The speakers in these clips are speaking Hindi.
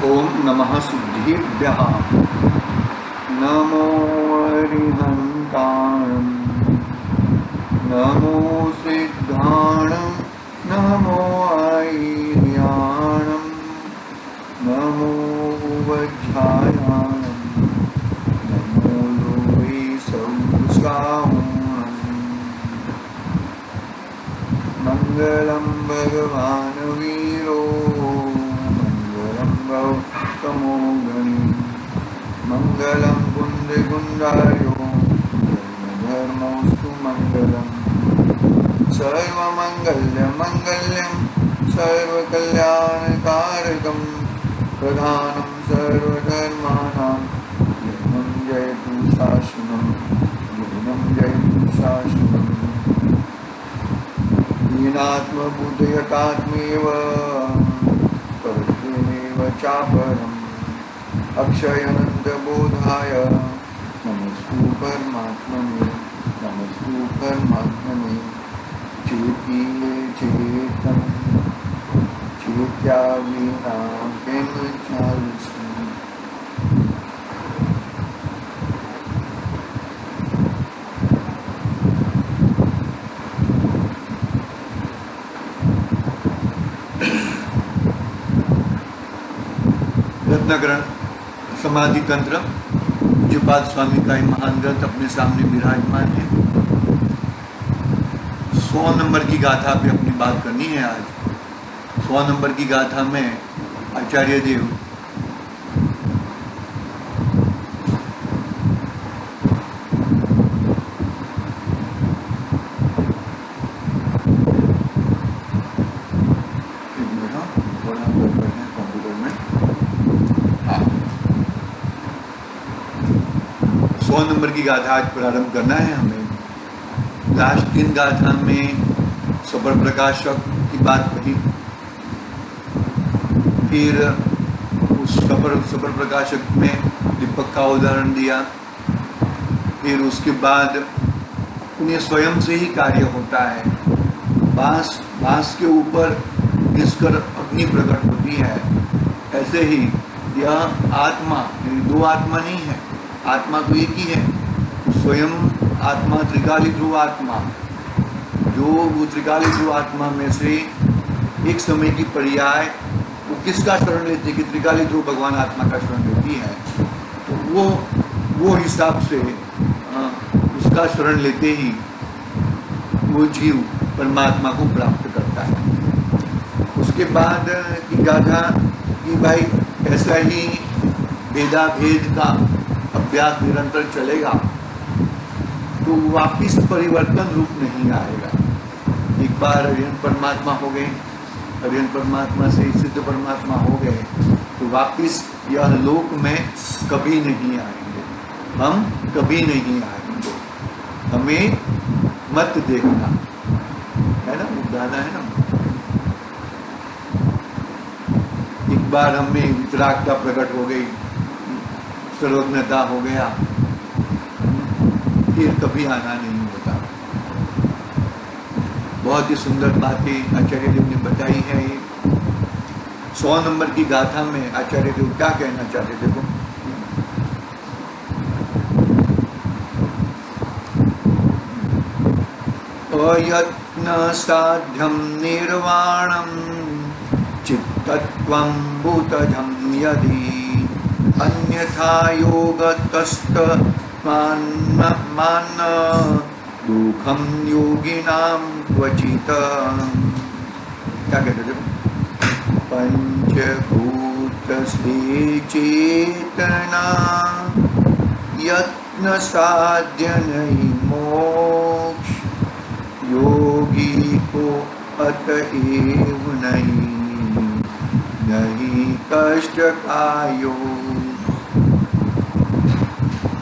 ओम नमः सिद्धिभ्यः नमो अरिहन्ताणं नमो सिद्धाणं नमो ऐर्याणं नमो वज्रायाणं नमो लोहे सौस्रावणं मंगलं भगवान् वीरो तमो गणी मंगलम कुंदकुंडार्यो धर्मोस्तु मंगलम सर्वमंगल्यं सर्वकल्याणकारकं प्रधानं सर्वधर्माणां जीवनं जयतु शासनं दीनात्मबुद्धयतात्मेव चापरम् अक्षयनन्दबोधाय नमस्तु परमात्मने चेतीये चेतं चेत्या विना किं चालुष्यति। रत्नग्रहण समाधि तंत्र पूज्यपाद स्वामी का ही महान ग्रंथ अपने सामने विराजमान है। 100 नंबर की गाथा पे अपनी बात करनी है आज। 100 नंबर की गाथा में आचार्य देव नंबर की गाथा आज प्रारंभ करना है हमें। लास्ट दिन गाथा में सबर प्रकाशक की बात कही, फिर उस सबर प्रकाशक में दीपक का उदाहरण दिया, फिर उसके बाद उन्हें स्वयं से ही कार्य होता है। बांस के ऊपर घिसकर अग्नि प्रकट होती है। ऐसे ही यह आत्मा, दो आत्मा नहीं है, आत्मा तो एक ही है, स्वयं आत्मा त्रिकाली ध्रुव आत्मा, जो वो त्रिकाली ध्रुव आत्मा में से एक समय की पर्याय वो किसका शरण लेती है कि त्रिकाली ध्रुव भगवान आत्मा का शरण लेती है, तो वो हिसाब से उसका शरण लेते ही वो जीव परमात्मा को प्राप्त करता है। उसके बाद की गाथा कि भाई ऐसा ही भेदा भेद का अभ्यास निरंतर चलेगा तो वापिस परिवर्तन रूप नहीं आएगा। एक बार हरिहर परमात्मा हो गए, हरिहर परमात्मा से सिद्ध परमात्मा हो गए तो वापिस यह लोक में कभी नहीं आएंगे, हम कभी नहीं आएंगे। हमें मत देखना है ना, उदाहरण है ना। एक बार हमें वितरागता प्रकट हो गई, सर्वज्ञता हो गया, फिर कभी आना नहीं होता। बहुत ही सुंदर बातें आचार्य देव ने बताई है। 100 नंबर की गाथा में आचार्य देव क्या कहना चाहते थे? अयत्न साध्यं निर्वाणं चित्तत्वं भूतजं यदि अन्यथा योगतस्त मान दुखम योगिनां क्वचित्। क्या कहते थे? पंचभूत से चेतना यत्न साध्य नहीं मोक्ष, योगी को अतएव नहीं कष्ट का योग।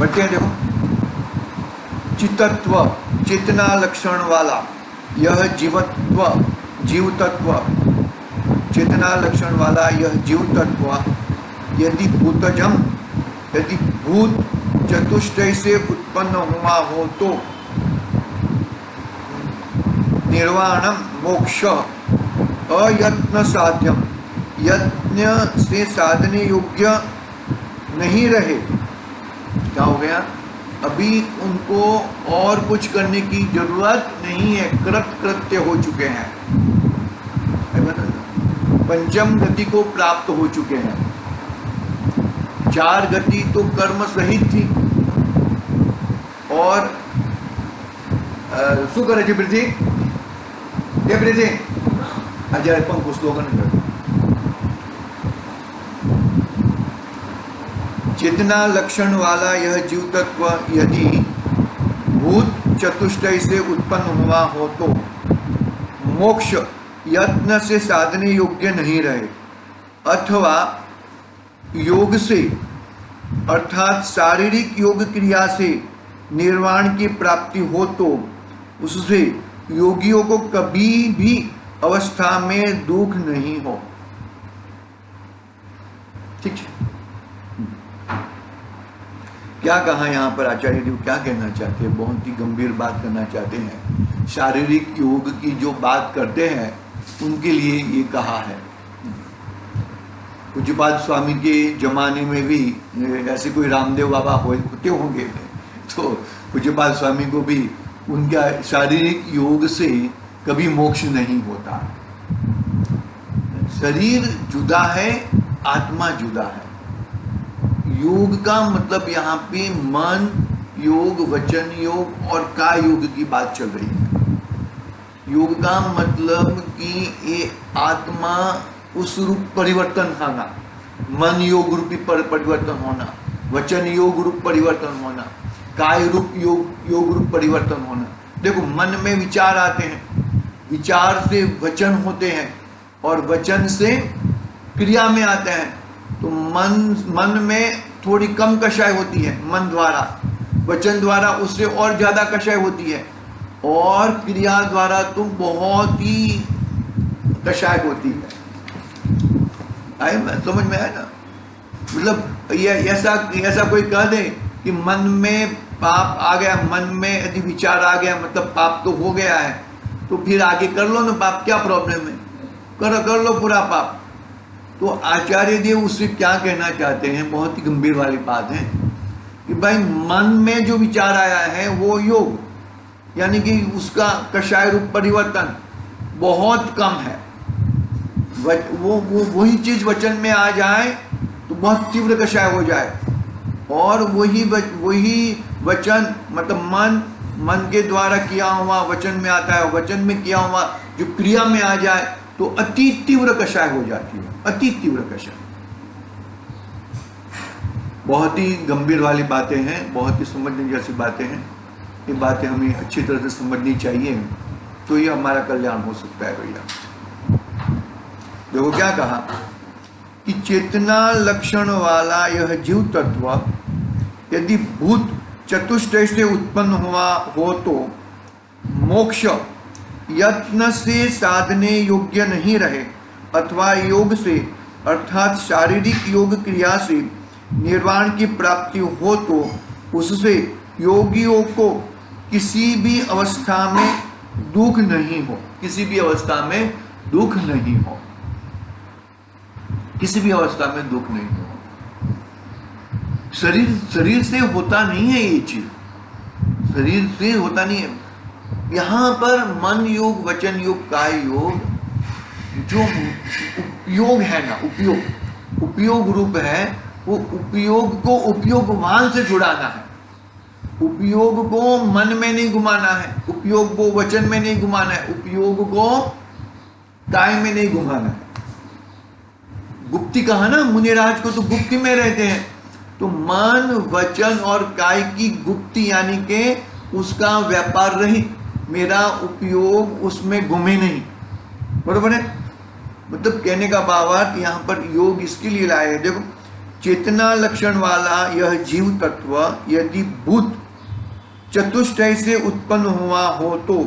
बटे देखो, चित्तत्व चेतना लक्षण वाला यह जीव तत्व चेतना लक्षण वाला यह जीव तत्व यदि भूत चतुष्टय से उत्पन्न हुआ हो तो निर्वाणम मोक्ष अयत्न साध्यम, यज्ञ से साधने योग्य नहीं रहे। क्या हो गया? अभी उनको और कुछ करने की जरूरत नहीं है, कृत्य हो चुके हैं, पंचम गति को प्राप्त हो चुके हैं। 4 गति तो कर्म सहित थी। और શું કરે છે પ્રીતિ? એ પ્રીતિ આજે पंख श्लोकन कर। चेतना लक्षण वाला यह जीव तत्व यदि भूत चतुष्टय से उत्पन्न हुआ हो तो मोक्ष यत्न से साधने योग्य नहीं रहे, अथवा योग से अर्थात शारीरिक योग क्रिया से निर्वाण की प्राप्ति हो तो उससे योगियों को कभी भी अवस्था में दुख नहीं हो। ठीक है, क्या कहा यहाँ पर आचार्य देव? क्या कहना चाहते हैं? बहुत ही गंभीर बात करना चाहते हैं। शारीरिक योग की जो बात करते हैं उनके लिए ये कहा है। पूज्यपाद स्वामी के जमाने में भी ऐसे कोई रामदेव बाबा होते होंगे, तो पूज्यपाद स्वामी को भी उनका शारीरिक योग से कभी मोक्ष नहीं होता। शरीर जुदा है, आत्मा जुदा है। योग का मतलब यहाँ पे मन योग, वचन योग और काय योग की बात चल रही है। योग का मतलब कि ये आत्मा उस रूप परिवर्तन होना, मन योग रूपी परिवर्तन होना, वचन योग रूप परिवर्तन होना, काय रूप योग रूप परिवर्तन होना। देखो, मन में विचार आते हैं, विचार से वचन होते हैं और वचन से क्रिया में आते हैं। तो मन में थोड़ी कम कषाय होती है मन द्वारा, वचन द्वारा उससे और ज्यादा कषाय होती है, और क्रिया द्वारा तो बहुत ही कषाय होती है। समझ में आया ना? मतलब ये ऐसा कोई कह दे कि मन में पाप आ गया, मन में यदि विचार आ गया मतलब पाप तो हो गया है, तो फिर आगे कर लो ना पाप, क्या प्रॉब्लम है? कर लो पूरा पाप। तो आचार्य देव उससे क्या कहना चाहते हैं? बहुत ही गंभीर वाली बात है कि भाई मन में जो विचार आया है वो योग, यानी कि उसका कषाय रूप परिवर्तन बहुत कम है। वो वही चीज वचन में आ जाए तो बहुत तीव्र कषाय हो जाए, और वही वचन मतलब मन के द्वारा किया हुआ वचन में आता है, वचन में किया हुआ जो क्रिया में आ जाए तो अति तीव्र कषाय हो जाती है, अति तीव्र कषाय। बहुत ही गंभीर वाली बातें हैं, बहुत ही समझने जैसी बातें हैं। ये बातें हमें अच्छी तरह से समझनी चाहिए, तो ये हमारा कल्याण हो सकता है। भैया देखो क्या कहा कि चेतना लक्षण वाला यह जीव तत्व यदि भूत चतुष्टय से उत्पन्न हुआ हो तो मोक्ष यत्न से साधने योग्य नहीं रहे, अथवा योग से अर्थात शारीरिक योग क्रिया से निर्वाण की प्राप्ति हो तो उससे योगियों को किसी भी अवस्था में दुख नहीं हो। किसी भी अवस्था में दुख नहीं हो, किसी भी अवस्था में दुख नहीं हो। शरीर से होता नहीं है ये चीज, शरीर से होता नहीं है। यहाँ पर मन योग, वचन योग, काय योग जो उपयोग है ना, उपयोग रूप है, वो उपयोग को उपयोगवान से जुड़ाना है। उपयोग को मन में नहीं घुमाना है, उपयोग को वचन में नहीं घुमाना है, उपयोग को काय में नहीं घुमाना है। गुप्ती कहा ना, मुनिराज को तो गुप्ती में रहते हैं, तो मन वचन और काय की गुप्ती यानी के उसका व्यापार रहित, मेरा उपयोग उसमें घूमे नहीं। बरोबर है? मतलब कहने का भावार्थ यहाँ पर योग इसके लिए लाए हैं। देखो, चेतना लक्षण वाला यह जीव तत्व यदि भूत चतुष्टय से उत्पन्न हुआ हो तो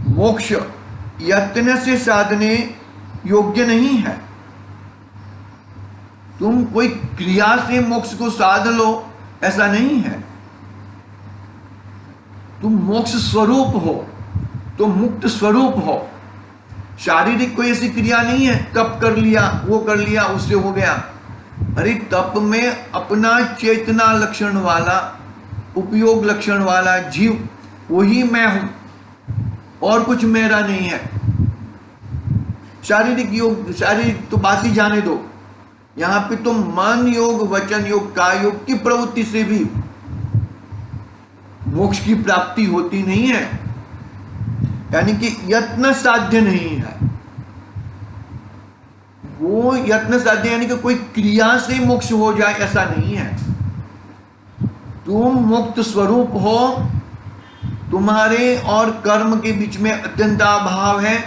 मोक्ष यत्न से साधने योग्य नहीं है। तुम कोई क्रिया से मोक्ष को साध लो, ऐसा नहीं है। तुम मोक्ष स्वरूप हो, तुम मुक्त स्वरूप हो। शारीरिक कोई ऐसी क्रिया नहीं है, तप कर लिया, वो कर लिया, उससे हो गया। अरे तप में अपना चेतना लक्षण वाला, उपयोग लक्षण वाला जीव वही मैं हूं, और कुछ मेरा नहीं है। शारीरिक योग, शारीरिक तो बात ही जाने दो, यहां पे तो मन योग, वचन योग, काय योग की प्रवृत्ति से भी मोक्ष की प्राप्ति होती नहीं है, यानी कि यत्न साध्य नहीं है। वो यत्न साध्य यानी कि कोई क्रिया से मोक्ष हो जाए ऐसा नहीं है। तुम मुक्त स्वरूप हो, तुम्हारे और कर्म के बीच में अत्यंत अभाव है।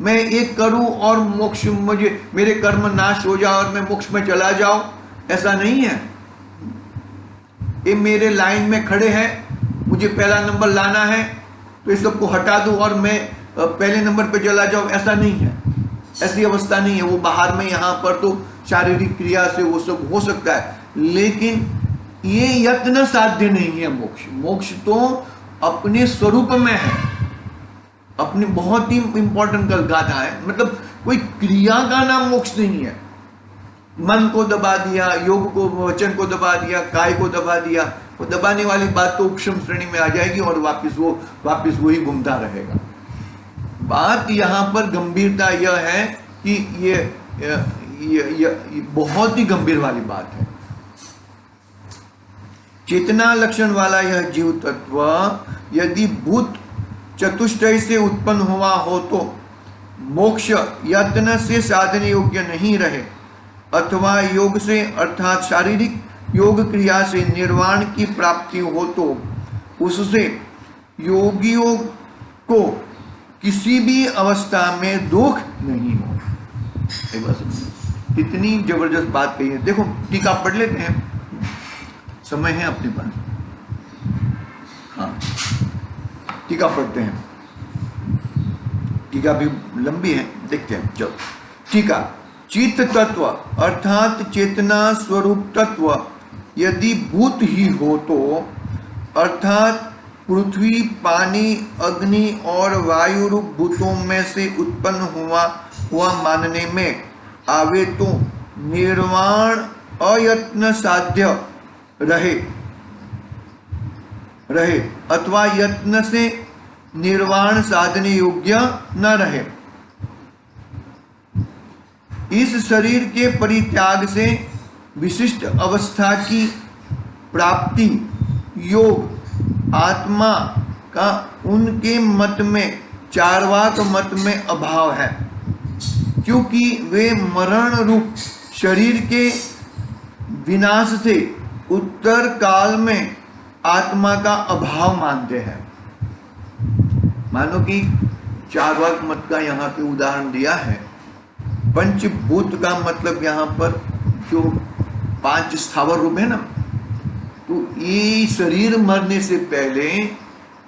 मैं एक करूं और मोक्ष, मुझे मेरे कर्म नाश हो जाए और मैं मोक्ष में चला जाऊं, ऐसा नहीं है। ये मेरे लाइन में खड़े हैं, मुझे पहला नंबर लाना है तो इस सबको हटा दूं और मैं पहले नंबर पे चला जाऊं, ऐसा नहीं है। ऐसी अवस्था नहीं है। वो बाहर में, यहाँ पर तो शारीरिक क्रिया से वो सब हो सकता है, लेकिन ये यत्न साध्य नहीं है मोक्ष। मोक्ष तो अपने स्वरूप में है, अपनी बहुत ही इंपॉर्टेंट गाथा है। मतलब कोई क्रिया का नाम मोक्ष नहीं है। मन को दबा दिया, योग को, वचन को दबा दिया, काय को दबा दिया, वो दबाने वाली बात तो उपशम श्रेणी में आ जाएगी और वापिस वही घूमता रहेगा। बात यहाँ पर गंभीरता यह है कि ये बहुत ही गंभीर वाली बात है। चेतना लक्षण वाला यह जीव तत्व यदि भूत चतुष्टय से उत्पन्न हुआ हो तो मोक्ष यत्न से साधन योग्य नहीं रहे, अथवा योग से अर्थात शारीरिक योग क्रिया से निर्वाण की प्राप्ति हो तो उससे योगियों को किसी भी अवस्था में दुख नहीं हो। कितनी जबरदस्त बात कही है। देखो टीका पढ़ लेते हैं, समय है अपने पास। हाँ, टीका पढ़ते हैं। टीका भी लंबी है, देखते हैं। चलो टीका। चित्त तत्व अर्थात चेतना स्वरूप तत्व यदि भूत ही हो तो, अर्थात पृथ्वी, पानी, अग्नि और वायु रूप भूतों में से उत्पन्न हुआ मानने में आवे तो निर्वाण अयत्न साध्य रहे अथवा यत्न से निर्वाण साधने योग्य न रहे। इस शरीर के परित्याग से विशिष्ट अवस्था की प्राप्ति योग आत्मा का उनके मत में, चार्वाक मत में अभाव है, क्योंकि वे मरण रूप शरीर के विनाश से उत्तर काल में आत्मा का अभाव मानते हैं। मानो कि चार्वाक मत का यहाँ पे उदाहरण दिया है। पंचभूत का मतलब यहाँ पर जो 5 स्थावर रूप है ना, तो ये शरीर मरने से पहले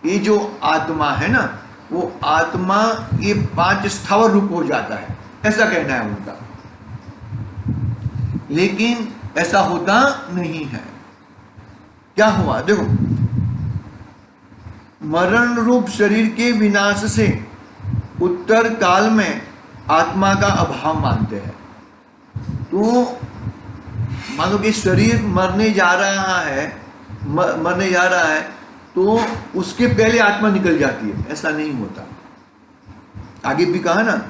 ये जो आत्मा है ना, वो आत्मा ये 5 स्थावर रूप हो जाता है, ऐसा कहना है उनका। लेकिन ऐसा होता नहीं है। क्या हुआ देखो, मरण रूप शरीर के विनाश से उत्तर काल में आत्मा का अभाव मानते हैं। तो मानो कि शरीर मरने जा रहा है तो उसके पहले आत्मा निकल जाती है, ऐसा नहीं होता। आगे भी कहा ना,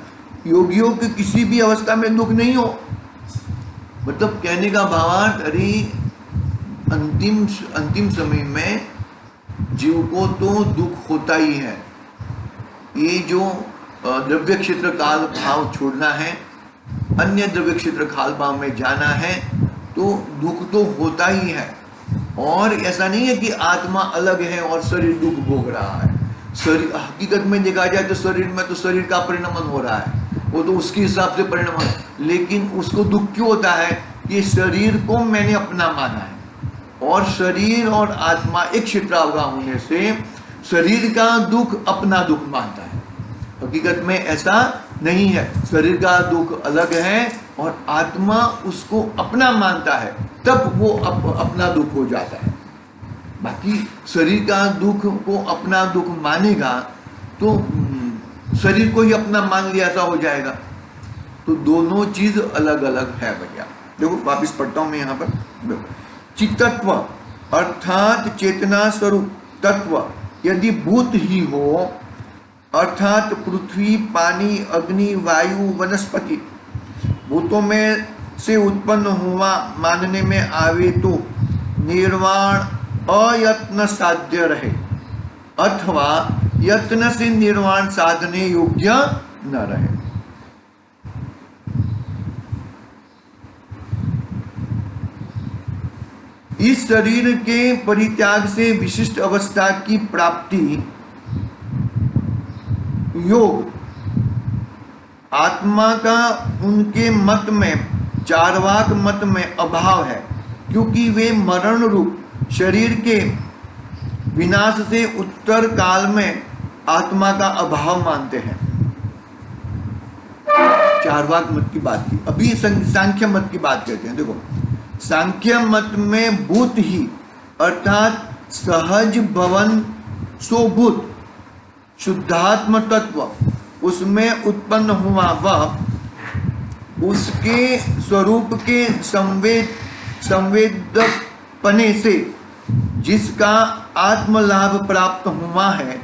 योगियों के किसी भी अवस्था में दुख नहीं हो। मतलब कहने का भावार्थ, अरे अंतिम समय में जीव को तो दुख होता ही है। ये जो द्रव्य क्षेत्र काल भाव छोड़ना है, अन्य द्रव्य क्षेत्र काल भाव में जाना है, तो दुख तो होता ही है। और ऐसा नहीं है कि आत्मा अलग है और शरीर दुख भोग रहा है। शरीर हकीकत में देखा जाए तो शरीर में तो शरीर का परिणमन हो रहा है, वो तो उसके हिसाब से परिणमन, लेकिन उसको दुख क्यों होता है कि शरीर को मैंने अपना माना है। और शरीर और आत्मा एक क्षेत्रावगा होने से शरीर का दुख अपना दुख मानता है। हकीकत में ऐसा नहीं है, शरीर का दुख अलग है और आत्मा उसको अपना मानता है, तब वो अपना दुख हो जाता है। बाकी शरीर का दुख को अपना दुख मानेगा तो शरीर को ही अपना मान लिया ऐसा हो जाएगा। तो दोनों चीज अलग अलग है भैया। देखो वापिस पढ़ता हूं मैं यहाँ पर। देखो, चित्तत्व अर्थात चेतना स्वरूप तत्व यदि भूत ही हो, अर्थात पृथ्वी, पानी, अग्नि, वायु, वनस्पति भूतों में से उत्पन्न हुआ मानने में आवे तो निर्वाण अयत्न साध्य रहे, अथवा यत्न से निर्वाण साधने योग्य न रहे। इस शरीर के परित्याग से विशिष्ट अवस्था की प्राप्ति योग आत्मा का उनके मत में, चार्वाक मत में अभाव है, क्योंकि वे मरण रूप शरीर के विनाश से उत्तर काल में आत्मा का अभाव मानते हैं। चार्वाक मत की बात की, अभी सांख्य मत की बात करते हैं। देखो सांख्य मत में भूत ही अर्थात सहज भवन सो भूत शुद्धात्म तत्व उसमें उत्पन्न हुआ वह उसके स्वरूप के संवेदकपने से जिसका आत्मलाभ प्राप्त हुआ है,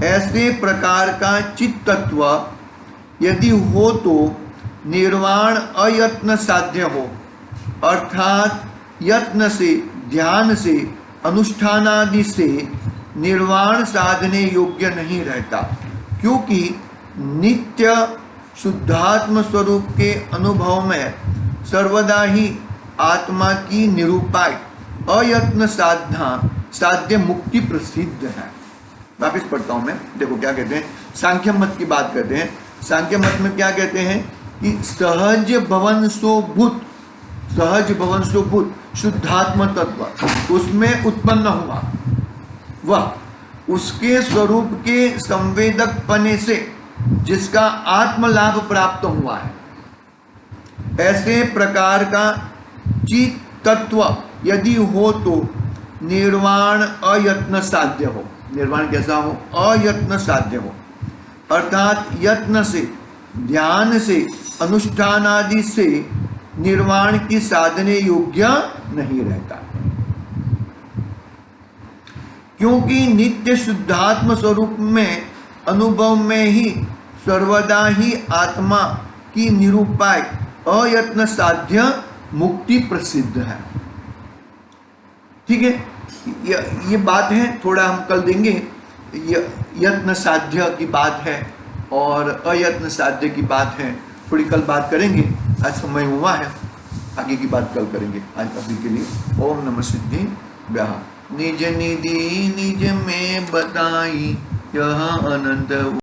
ऐसे प्रकार का चित्त तत्व यदि हो तो निर्वाण अयत्न साध्य हो, अर्थात यत्न से, ध्यान से, अनुष्ठानादि से निर्वाण साधने योग्य नहीं रहता, क्योंकि नित्य शुद्धात्म स्वरूप के अनुभव में सर्वदा ही आत्मा की निरूपाय अयत्न साधना साध्य मुक्ति प्रसिद्ध है। वापिस पढ़ता हूं मैं। देखो क्या कहते हैं, सांख्य मत की बात करते हैं। सांख्य मत में क्या कहते हैं कि सहज भवन सो भूत, सहज भवन सो भूत शुद्धात्म तत्व उसमें उत्पन्न हुआ, वह उसके स्वरूप के संवेदक पने से जिसका आत्मलाभ प्राप्त हुआ है, ऐसे प्रकार का चित तत्व यदि हो तो निर्वाण अयत्न साध्य हो। निर्वाण कैसा हो? अयत्न साध्य हो, अर्थात यत्न से, ध्यान से, अनुष्ठान आदि से निर्वाण की साधने योग्य नहीं रहता, क्योंकि नित्य शुद्धात्म स्वरूप में अनुभव में ही सर्वदा ही आत्मा की निरूपाय अयत्न साध्य मुक्ति प्रसिद्ध है। ठीक है, ये बात है, थोड़ा हम कल देंगे। यत्न साध्य की बात है और अयत्न साध्य की बात है, थोड़ी कल बात करेंगे। आज समय हुआ है, आगे की बात कल करेंगे। आज अभी के लिए ओम नमः सिद्धि व्याह। निज निधि निज में बताई यह अनंत